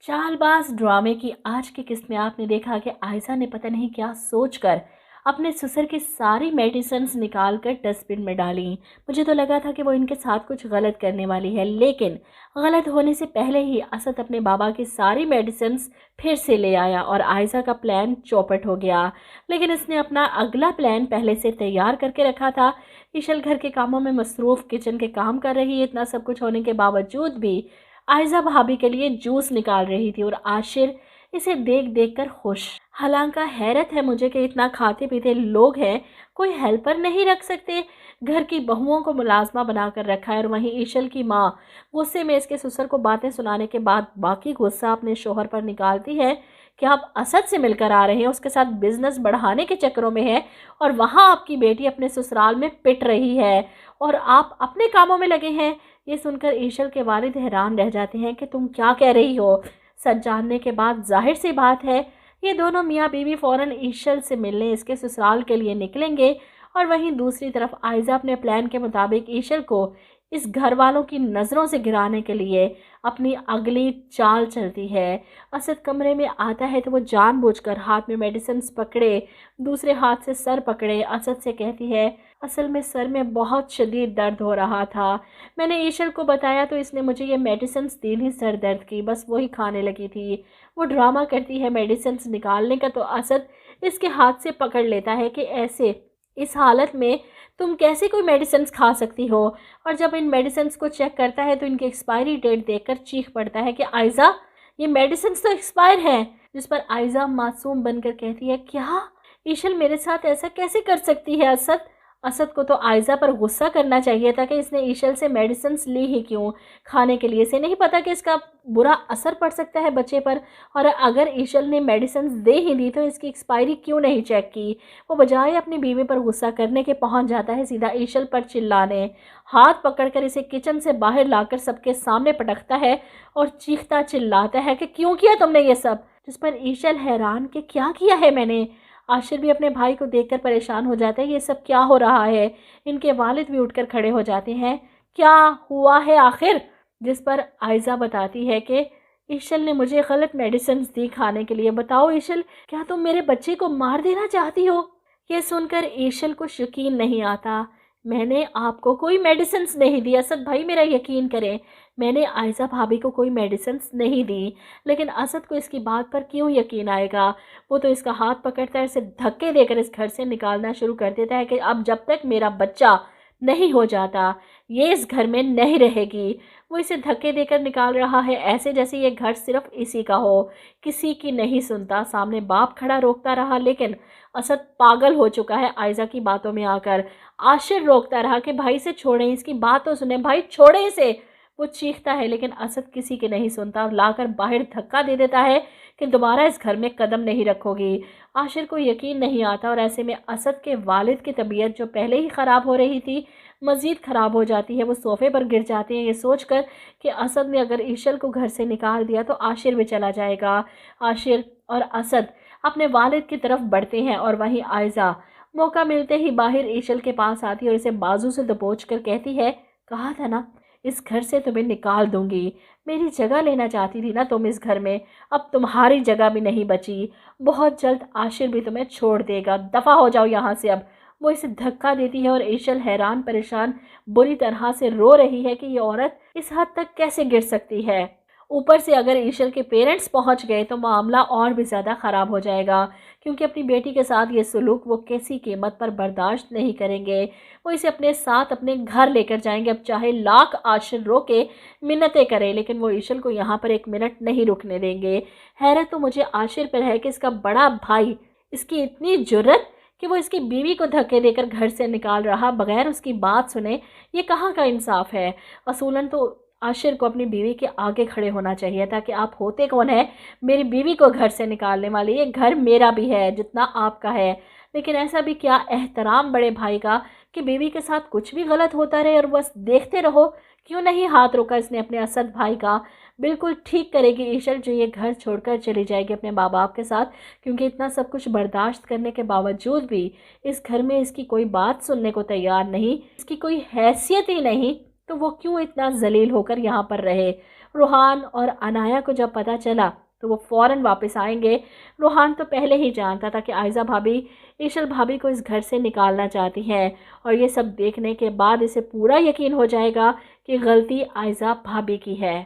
चालबाज ड्रामे की आज की किस्त में आपने देखा कि आयशा ने पता नहीं क्या सोचकर अपने ससुर की सारी मेडिसिन्स निकाल कर डस्टबिन में डाली। मुझे तो लगा था कि वो इनके साथ कुछ गलत करने वाली है, लेकिन गलत होने से पहले ही असद अपने बाबा की सारी मेडिसिन्स फिर से ले आया और आयशा का प्लान चौपट हो गया। लेकिन इसने अपना अगला प्लान पहले से तैयार करके रखा था। ईशल घर के कामों में मसरूफ़ किचन के काम कर रही है। इतना सब कुछ होने के बावजूद भी आयशा भाभी के लिए जूस निकाल रही थी और आशिर इसे देख देख कर खुश। हालांकि हैरत है मुझे कि इतना खाते पीते लोग हैं, कोई हेल्पर नहीं रख सकते। घर की बहुओं को मुलाजमा बनाकर रखा है और वहीं ईशल की माँ गुस्से में इसके ससुर को बातें सुनाने के बाद बाकी गुस्सा अपने शोहर पर निकालती है कि आप असद से मिलकर आ रहे हैं, उसके साथ बिजनेस बढ़ाने के चक्करों में है और वहाँ आपकी बेटी अपने ससुराल में पिट रही है और आप अपने कामों में लगे हैं। ये सुनकर ईशल के वालिद हैरान रह जाते हैं कि तुम क्या कह रही हो। सच जानने के बाद जाहिर सी बात है ये दोनों मियाँ बीवी फ़ौरन ईशल से मिलने इसके ससुराल के लिए निकलेंगे और वहीं दूसरी तरफ आयशा अपने प्लान के मुताबिक ईशल को इस घर वालों की नज़रों से गिराने के लिए अपनी अगली चाल चलती है। असद कमरे में आता है तो वो जानबूझकर हाथ में मेडिसिन पकड़े दूसरे हाथ से सर पकड़े असद से कहती है, असल में सर में बहुत शदीद दर्द हो रहा था। मैंने ईशल को बताया तो इसने मुझे ये मेडिसिन दी थी सर दर्द की, बस वही खाने लगी थी। वो ड्रामा करती है मेडिसिन निकालने का तो असद इसके हाथ से पकड़ लेता है कि ऐसे इस हालत में तुम कैसे कोई मेडिसिन खा सकती हो। और जब इन मेडिसिन को चेक करता है तो इनकी एक्सपायरी डेट देखकर चीख पड़ता है कि आयशा ये मेडिसिन तो एक्सपायर हैं। जिस पर आयशा मासूम बनकर कहती है, क्या ईशल मेरे साथ ऐसा कैसे कर सकती है। असद को तो आयशा पर गुस्सा करना चाहिए था कि इसने ईशल से मेडिसिन ली ही क्यों खाने के लिए। इसे नहीं पता कि इसका बुरा असर पड़ सकता है बच्चे पर, और अगर ईशल ने मेडिसिन दे ही दी तो इसकी एक्सपायरी क्यों नहीं चेक की। वो बजाय अपनी बीवी पर गुस्सा करने के पहुंच जाता है सीधा ईशल पर चिल्लाने। हाथ पकड़कर इसे किचन से बाहर लाकर सबके सामने पटकता है और चीखता चिल्लाता है कि क्यों किया तुमने ये सब। जिस पर ईशल हैरान कि क्या किया है मैंने। आशिर भी अपने भाई को देखकर परेशान हो जाता है, ये सब क्या हो रहा है। इनके वालिद भी उठकर खड़े हो जाते हैं, क्या हुआ है आखिर। जिस पर आयशा बताती है कि ईशल ने मुझे गलत मेडिसिन दी खाने के लिए। बताओ ईशल, क्या तुम मेरे बच्चे को मार देना चाहती हो। ये सुनकर ईशल को यकीन नहीं आता। मैंने आपको कोई मेडिसिन नहीं दी असद भाई, मेरा यकीन करें, मैंने आयशा भाभी को कोई मेडिसिन नहीं दी। लेकिन असद को इसकी बात पर क्यों यकीन आएगा। वो तो इसका हाथ पकड़ता है, इसे धक्के देकर इस घर से निकालना शुरू कर देता है कि अब जब तक मेरा बच्चा नहीं हो जाता ये इस घर में नहीं रहेगी। वो इसे धक्के देकर निकाल रहा है ऐसे जैसे ये घर सिर्फ इसी का हो, किसी की नहीं सुनता। सामने बाप खड़ा रोकता रहा लेकिन असद पागल हो चुका है आयशा की बातों में आकर। आशिर रोकता रहा कि भाई से छोड़ें, इसकी बात तो सुने, भाई छोड़ें इसे। वो चीखता है लेकिन असद किसी की नहीं सुनता और लाकर बाहर धक्का दे देता है कि दोबारा इस घर में कदम नहीं रखोगी। आशिर को यकीन नहीं आता और ऐसे में असद के वालिद की तबीयत जो पहले ही ख़राब हो रही थी मज़ीद ख़राब हो जाती है। वो सोफ़े पर गिर जाते हैं ये सोचकर कि असद ने अगर ईशल को घर से निकाल दिया तो आशिर भी चला जाएगा। आशिर और असद अपने वालिद की तरफ बढ़ते हैं और वहीं आयशा मौका मिलते ही बाहर ईशल के पास आती है और इसे बाजू से दबोच कर कहती है, कहा था ना इस घर से तुम्हें निकाल दूंगी। मेरी जगह लेना चाहती थी ना तुम इस घर में, अब तुम्हारी जगह भी नहीं बची। बहुत जल्द आशिर भी तुम्हें छोड़ देगा, दफ़ा हो जाओ यहाँ से अब। वो इसे धक्का देती है और ईशल हैरान परेशान बुरी तरह से रो रही है कि ये औरत इस हद तक कैसे गिर सकती है। ऊपर से अगर ईशल के पेरेंट्स पहुंच गए तो मामला और भी ज़्यादा ख़राब हो जाएगा, क्योंकि अपनी बेटी के साथ ये सलूक वो किसी कीमत पर बर्दाश्त नहीं करेंगे। वो इसे अपने साथ अपने घर लेकर जाएंगे, अब चाहे लाख आशिर रोके मिन्नतें करे, लेकिन वो ईशल को यहाँ पर एक मिनट नहीं रुकने देंगे। हैरत तो मुझे आशिर पर है कि इसका बड़ा भाई, इसकी इतनी जुर्रत कि वो इसकी बीवी को धक्के देकर घर से निकाल रहा बगैर उसकी बात सुने। ये कहाँ का इंसाफ है। असूलन तो आशिर को अपनी बीवी के आगे खड़े होना चाहिए था कि आप होते कौन है मेरी बीवी को घर से निकालने वाले, ये घर मेरा भी है जितना आपका है। लेकिन ऐसा भी क्या एहतराम बड़े भाई का कि बीवी के साथ कुछ भी गलत होता रहे और बस देखते रहो। क्यों नहीं हाथ रोका इसने अपने असद भाई का। बिल्कुल ठीक करेगी ईशल जो ये घर छोड़कर चली जाएगी अपने माँ बाप के साथ, क्योंकि इतना सब कुछ बर्दाश्त करने के बावजूद भी इस घर में इसकी कोई बात सुनने को तैयार नहीं, इसकी कोई हैसियत ही नहीं, तो वो क्यों इतना जलील होकर यहाँ पर रहे। روحان اور انایا کو جب پتہ چلا تو وہ فوراً واپس آئیں گے۔ روحان تو پہلے ہی جانتا تھا کہ عائزہ بھابی ایشل بھابی کو اس گھر سے نکالنا چاہتی ہیں، اور یہ سب دیکھنے کے بعد اسے پورا یقین ہو جائے گا کہ غلطی عائزہ بھابی کی ہے۔